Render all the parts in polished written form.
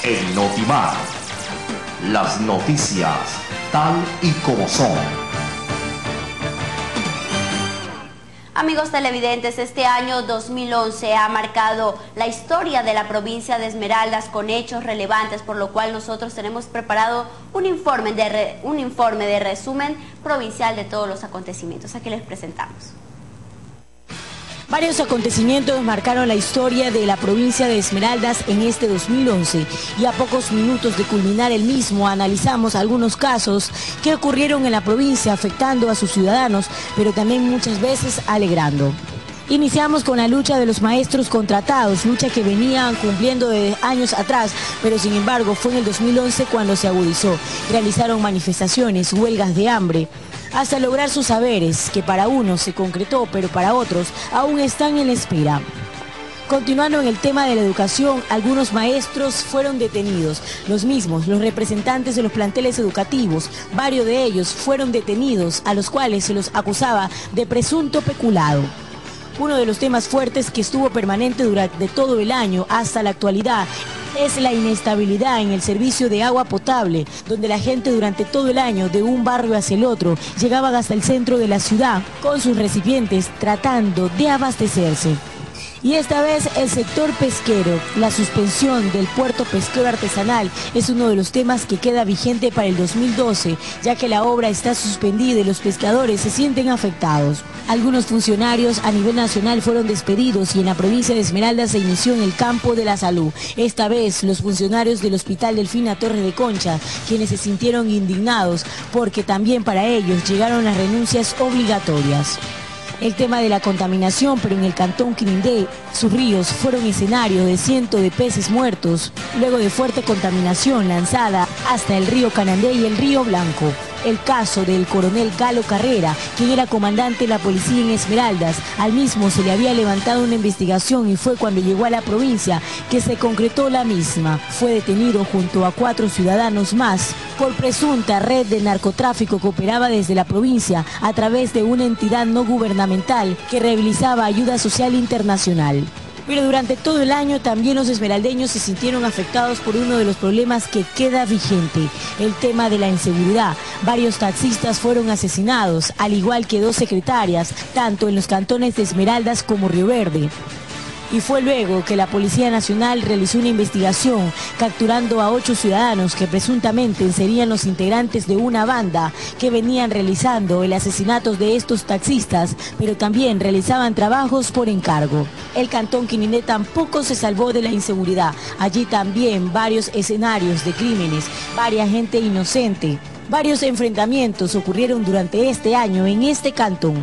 en Notimar. Las noticias tal y como son. Amigos televidentes, este año 2011 ha marcado la historia de la provincia de Esmeraldas con hechos relevantes, por lo cual nosotros tenemos preparado un informe de resumen provincial de todos los acontecimientos. Aquí les presentamos. Varios acontecimientos marcaron la historia de la provincia de Esmeraldas en este 2011 y a pocos minutos de culminar el mismo analizamos algunos casos que ocurrieron en la provincia afectando a sus ciudadanos, pero también muchas veces alegrando. Iniciamos con la lucha de los maestros contratados, lucha que venían cumpliendo de años atrás, pero sin embargo fue en el 2011 cuando se agudizó. Realizaron manifestaciones, huelgas de hambre, hasta lograr sus saberes, que para unos se concretó, pero para otros aún están en espera. Continuando en el tema de la educación, algunos maestros fueron detenidos. Los mismos, los representantes de los planteles educativos, varios de ellos fueron detenidos, a los cuales se los acusaba de presunto peculado. Uno de los temas fuertes que estuvo permanente durante todo el año hasta la actualidad es la inestabilidad en el servicio de agua potable, donde la gente durante todo el año de un barrio hacia el otro llegaban hasta el centro de la ciudad con sus recipientes tratando de abastecerse. Y esta vez el sector pesquero, la suspensión del puerto pesquero artesanal es uno de los temas que queda vigente para el 2012, ya que la obra está suspendida y los pescadores se sienten afectados. Algunos funcionarios a nivel nacional fueron despedidos y en la provincia de Esmeraldas se inició en el campo de la salud. Esta vez los funcionarios del Hospital Delfina Torres de Concha, quienes se sintieron indignados porque también para ellos llegaron las renuncias obligatorias. El tema de la contaminación, pero en el cantón Quirindé, sus ríos fueron escenario de cientos de peces muertos, luego de fuerte contaminación lanzada hasta el río Canandé y el río Blanco. El caso del coronel Galo Carrera, quien era comandante de la policía en Esmeraldas, al mismo se le había levantado una investigación y fue cuando llegó a la provincia que se concretó la misma. Fue detenido junto a 4 ciudadanos más por presunta red de narcotráfico que operaba desde la provincia a través de una entidad no gubernamental que realizaba ayuda social internacional. Pero durante todo el año también los esmeraldeños se sintieron afectados por uno de los problemas que queda vigente, el tema de la inseguridad. Varios taxistas fueron asesinados, al igual que 2 secretarias, tanto en los cantones de Esmeraldas como Río Verde. Y fue luego que la Policía Nacional realizó una investigación capturando a 8 ciudadanos que presuntamente serían los integrantes de una banda que venían realizando el asesinato de estos taxistas, pero también realizaban trabajos por encargo. El cantón Quirindé tampoco se salvó de la inseguridad. Allí también varios escenarios de crímenes, varias gente inocente. Varios enfrentamientos ocurrieron durante este año en este cantón.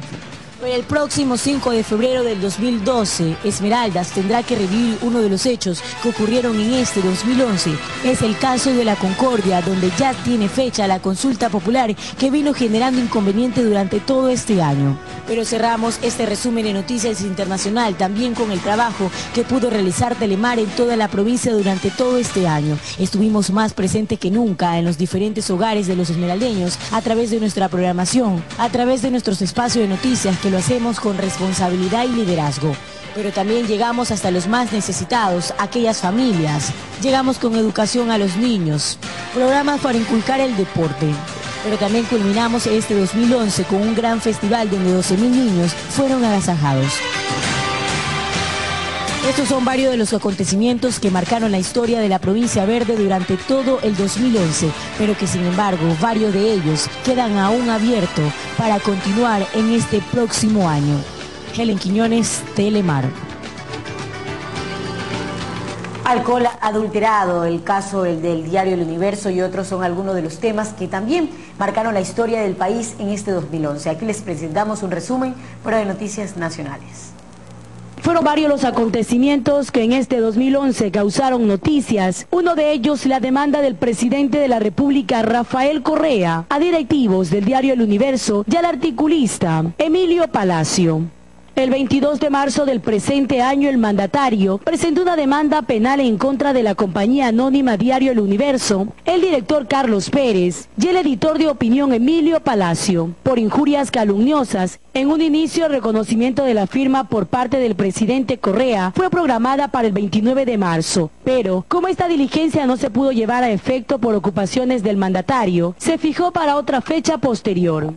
Pero el próximo 5 de febrero del 2012, Esmeraldas tendrá que revivir uno de los hechos que ocurrieron en este 2011. Es el caso de la Concordia, donde ya tiene fecha la consulta popular que vino generando inconveniente durante todo este año. Pero cerramos este resumen de noticias internacional también con el trabajo que pudo realizar Telemar en toda la provincia durante todo este año. Estuvimos más presentes que nunca en los diferentes hogares de los esmeraldeños a través de nuestra programación, a través de nuestros espacios de noticias que lo hacemos con responsabilidad y liderazgo. Pero también llegamos hasta los más necesitados, aquellas familias. Llegamos con educación a los niños, programas para inculcar el deporte. Pero también culminamos este 2011 con un gran festival donde 12.000 niños fueron agasajados. Estos son varios de los acontecimientos que marcaron la historia de la provincia verde durante todo el 2011, pero que sin embargo varios de ellos quedan aún abiertos para continuar en este próximo año. Helen Quiñones, Telemar. Alcohol adulterado, el caso del diario El Universo y otros son algunos de los temas que también marcaron la historia del país en este 2011. Aquí les presentamos un resumen, pero de noticias nacionales. Fueron varios los acontecimientos que en este 2011 causaron noticias. Uno de ellos, la demanda del presidente de la República, Rafael Correa, a directivos del diario El Universo y al articulista Emilio Palacio. El 22 de marzo del presente año, el mandatario presentó una demanda penal en contra de la compañía anónima Diario El Universo, el director Carlos Pérez y el editor de opinión Emilio Palacio, por injurias calumniosas. En un inicio, el reconocimiento de la firma por parte del presidente Correa fue programada para el 29 de marzo, pero como esta diligencia no se pudo llevar a efecto por ocupaciones del mandatario, se fijó para otra fecha posterior.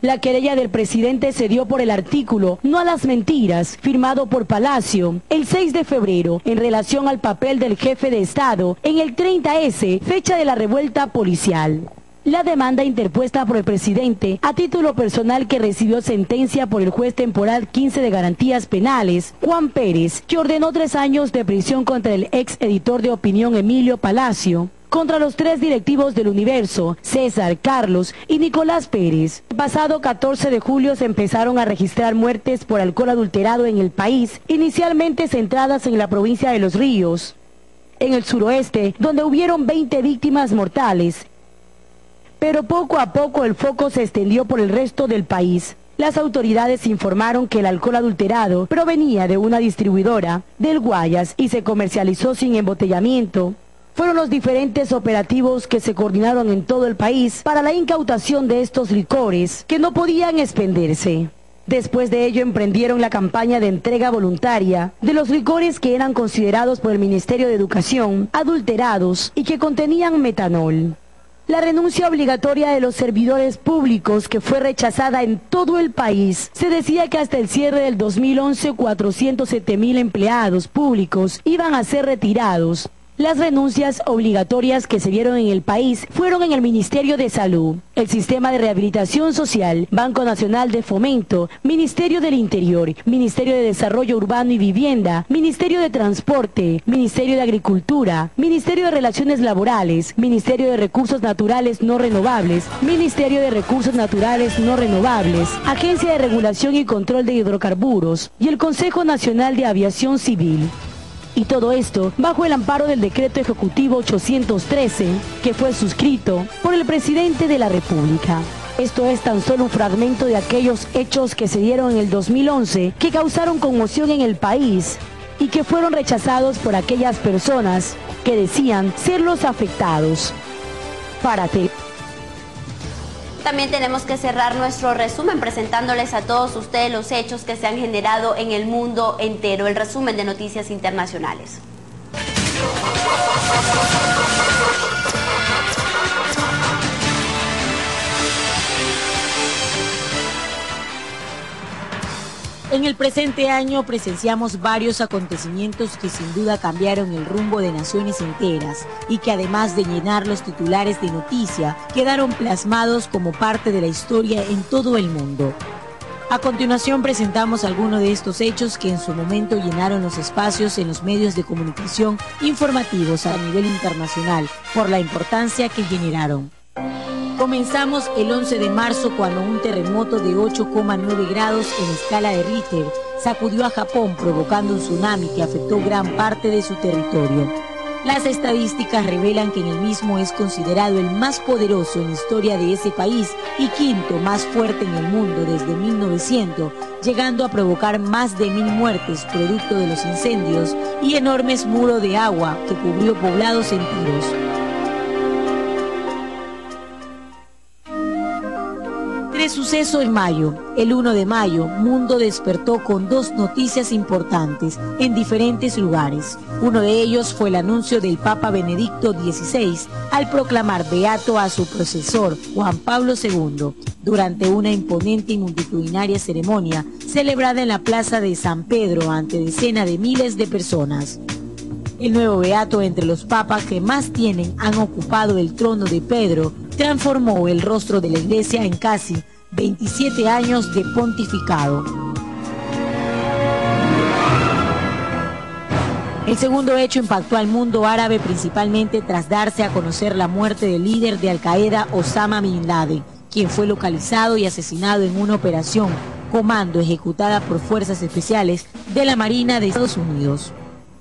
La querella del presidente se dio por el artículo "No a las mentiras", firmado por Palacio el 6 de febrero, en relación al papel del jefe de Estado en el 30S, fecha de la revuelta policial. La demanda interpuesta por el presidente a título personal, que recibió sentencia por el juez temporal 15 de garantías penales, Juan Pérez, que ordenó 3 años de prisión contra el ex editor de opinión Emilio Palacio, contra los 3 directivos del Universo, César, Carlos y Nicolás Pérez. El pasado 14 de julio se empezaron a registrar muertes por alcohol adulterado en el país, inicialmente centradas en la provincia de Los Ríos, en el suroeste, donde hubieron 20 víctimas mortales. Pero poco a poco el foco se extendió por el resto del país. Las autoridades informaron que el alcohol adulterado provenía de una distribuidora del Guayas y se comercializó sin embotellamiento. Fueron los diferentes operativos que se coordinaron en todo el país para la incautación de estos licores que no podían expenderse. Después de ello emprendieron la campaña de entrega voluntaria de los licores que eran considerados por el Ministerio de Educación adulterados y que contenían metanol. La renuncia obligatoria de los servidores públicos, que fue rechazada en todo el país. Se decía que hasta el cierre del 2011 407.000 empleados públicos iban a ser retirados. Las renuncias obligatorias que se dieron en el país fueron en el Ministerio de Salud, el Sistema de Rehabilitación Social, Banco Nacional de Fomento, Ministerio del Interior, Ministerio de Desarrollo Urbano y Vivienda, Ministerio de Transporte, Ministerio de Agricultura, Ministerio de Relaciones Laborales, Ministerio de Recursos Naturales No Renovables, Ministerio de Recursos Naturales No Renovables, Agencia de Regulación y Control de Hidrocarburos y el Consejo Nacional de Aviación Civil. Y todo esto bajo el amparo del Decreto Ejecutivo 813, que fue suscrito por el presidente de la República. Esto es tan solo un fragmento de aquellos hechos que se dieron en el 2011, que causaron conmoción en el país y que fueron rechazados por aquellas personas que decían ser los afectados. Párate. También tenemos que cerrar nuestro resumen presentándoles a todos ustedes los hechos que se han generado en el mundo entero. El resumen de noticias internacionales. En el presente año presenciamos varios acontecimientos que sin duda cambiaron el rumbo de naciones enteras y que, además de llenar los titulares de noticia, quedaron plasmados como parte de la historia en todo el mundo. A continuación presentamos algunos de estos hechos que en su momento llenaron los espacios en los medios de comunicación informativos a nivel internacional por la importancia que generaron. Comenzamos el 11 de marzo, cuando un terremoto de 8,9 grados en escala de Richter sacudió a Japón, provocando un tsunami que afectó gran parte de su territorio. Las estadísticas revelan que en el mismo es considerado el más poderoso en la historia de ese país y quinto más fuerte en el mundo desde 1900, llegando a provocar más de 1000 muertes producto de los incendios y enormes muros de agua que cubrió poblados enteros. Suceso en mayo. El 1 de mayo, mundo despertó con 2 noticias importantes en diferentes lugares. Uno de ellos fue el anuncio del Papa Benedicto XVI al proclamar beato a su predecesor, Juan Pablo II, durante una imponente y multitudinaria ceremonia celebrada en la plaza de San Pedro ante decenas de miles de personas. El nuevo beato, entre los papas que más han ocupado el trono de Pedro, transformó el rostro de la Iglesia en casi 27 años de pontificado. El segundo hecho impactó al mundo árabe, principalmente tras darse a conocer la muerte del líder de Al-Qaeda, Osama Bin Laden, quien fue localizado y asesinado en una operación comando ejecutada por fuerzas especiales de la Marina de Estados Unidos.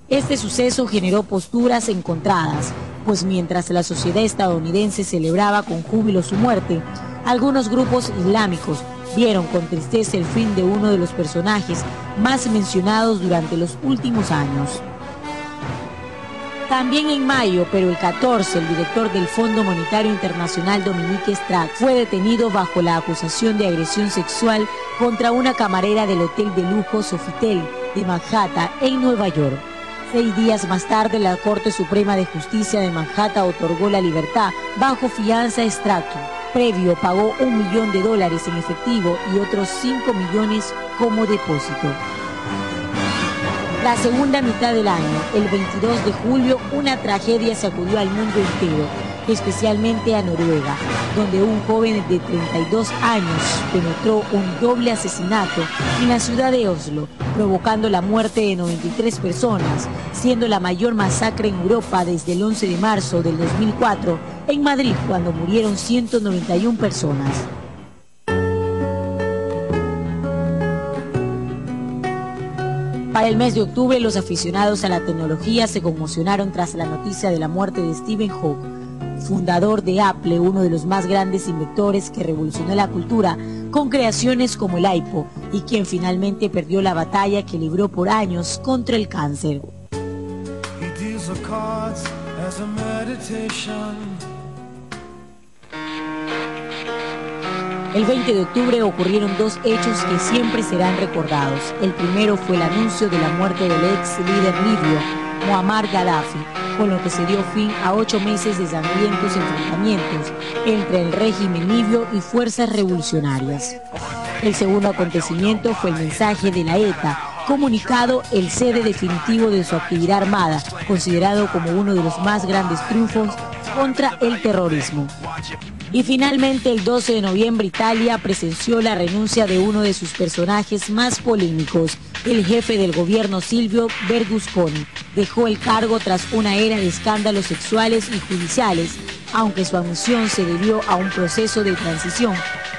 Este suceso generó posturas encontradas, pues mientras la sociedad estadounidense celebraba con júbilo su muerte, algunos grupos islámicos vieron con tristeza el fin de uno de los personajes más mencionados durante los últimos años. También en mayo, pero el 14, el director del Fondo Monetario Internacional, Dominique Strauss, fue detenido bajo la acusación de agresión sexual contra una camarera del hotel de lujo Sofitel de Manhattan, en Nueva York. 6 días más tarde, la Corte Suprema de Justicia de Manhattan otorgó la libertad bajo fianza a Strauss. Previo pagó $1 millón en efectivo y otros 5 millones como depósito. La segunda mitad del año, el 22 de julio, una tragedia sacudió al mundo entero, especialmente a Noruega, donde un joven de 32 años penetró un doble asesinato en la ciudad de Oslo, provocando la muerte de 93 personas, siendo la mayor masacre en Europa desde el 11 de marzo del 2004 en Madrid, cuando murieron 191 personas. Para el mes de octubre, los aficionados a la tecnología se conmocionaron tras la noticia de la muerte de Stephen Hawking, fundador de Apple, uno de los más grandes inventores que revolucionó la cultura con creaciones como el iPod, y quien finalmente perdió la batalla que libró por años contra el cáncer. El 20 de octubre ocurrieron 2 hechos que siempre serán recordados. El primero fue el anuncio de la muerte del ex líder libio, Muammar Gaddafi, con lo que se dio fin a 8 meses de sangrientos enfrentamientos entre el régimen libio y fuerzas revolucionarias. El segundo acontecimiento fue el mensaje de la ETA, comunicado el cese definitivo de su actividad armada, considerado como uno de los más grandes triunfos contra el terrorismo. Y finalmente, el 12 de noviembre, Italia presenció la renuncia de uno de sus personajes más polémicos, el jefe del gobierno Silvio Berlusconi. Dejó el cargo tras una era de escándalos sexuales y judiciales, aunque su admisión se debió a un proceso de transición,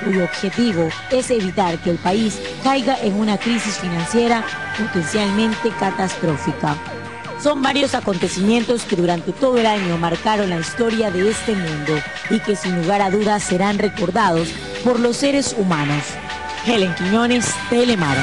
cuyo objetivo es evitar que el país caiga en una crisis financiera potencialmente catastrófica. Son varios acontecimientos que durante todo el año marcaron la historia de este mundo y que sin lugar a dudas serán recordados por los seres humanos. Helen Quiñones, Telemar.